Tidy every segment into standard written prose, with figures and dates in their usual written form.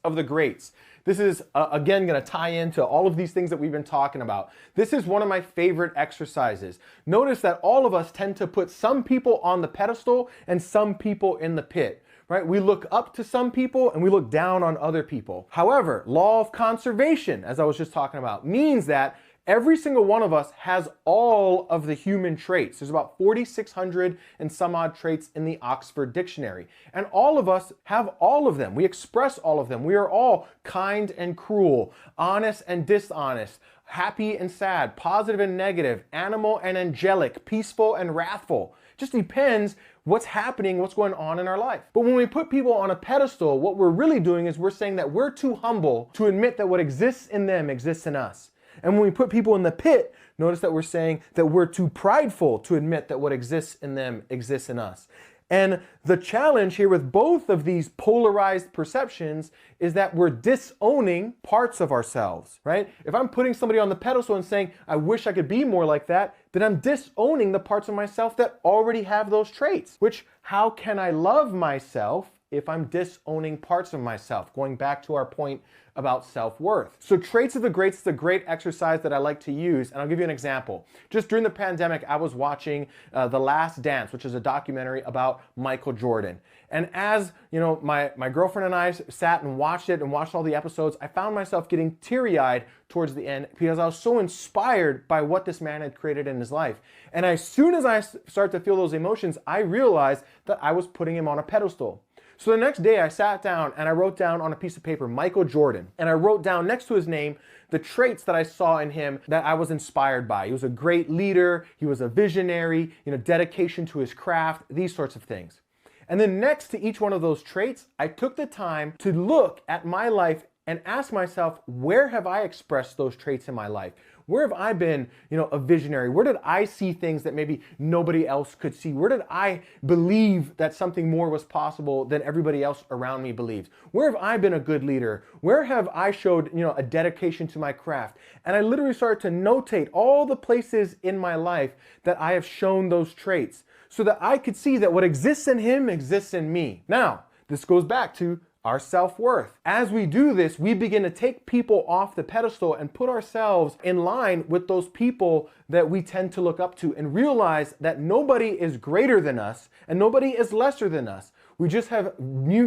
of the greats. This is, again, going to tie into all of these things that we've been talking about. This is one of my favorite exercises. Notice that all of us tend to put some people on the pedestal and some people in the pit. Right? We look up to some people and we look down on other people. However, law of conservation, as I was just talking about, means that every single one of us has all of the human traits. There's about 4,600 and some odd traits in the Oxford Dictionary. And all of us have all of them. We express all of them. We are all kind and cruel, honest and dishonest, happy and sad, positive and negative, animal and angelic, peaceful and wrathful. Just depends what's happening, what's going on in our life. But when we put people on a pedestal, what we're really doing is we're saying that we're too humble to admit that what exists in them exists in us. And when we put people in the pit, notice that we're saying that we're too prideful to admit that what exists in them exists in us. And the challenge here with both of these polarized perceptions is that we're disowning parts of ourselves, right? If I'm putting somebody on the pedestal and saying, I wish I could be more like that, then I'm disowning the parts of myself that already have those traits. Which, how can I love myself if I'm disowning parts of myself? Going back to our point about self-worth. So traits of the greats is a great exercise that I like to use, and I'll give you an example. Just during the pandemic, I was watching The Last Dance, which is a documentary about Michael Jordan. And as you know, my girlfriend and I sat and watched it and watched all the episodes, I found myself getting teary-eyed towards the end because I was so inspired by what this man had created in his life. And as soon as I started to feel those emotions, I realized that I was putting him on a pedestal. So the next day I sat down and I wrote down on a piece of paper, Michael Jordan. And I wrote down next to his name, the traits that I saw in him that I was inspired by. He was a great leader. He was a visionary, dedication to his craft, these sorts of things. And then next to each one of those traits, I took the time to look at my life and ask myself, where have I expressed those traits in my life? Where have I been, a visionary? Where did I see things that maybe nobody else could see? Where did I believe that something more was possible than everybody else around me believes? Where have I been a good leader? Where have I showed, a dedication to my craft? And I literally started to notate all the places in my life that I have shown those traits so that I could see that what exists in him exists in me. Now, this goes back to our self-worth. As we do this, we begin to take people off the pedestal and put ourselves in line with those people that we tend to look up to and realize that nobody is greater than us and nobody is lesser than us. We just have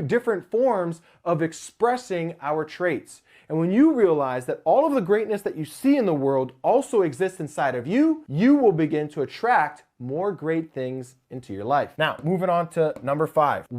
different forms of expressing our traits. And when you realize that all of the greatness that you see in the world also exists inside of you, you will begin to attract more great things into your life. Now, moving on to number 5.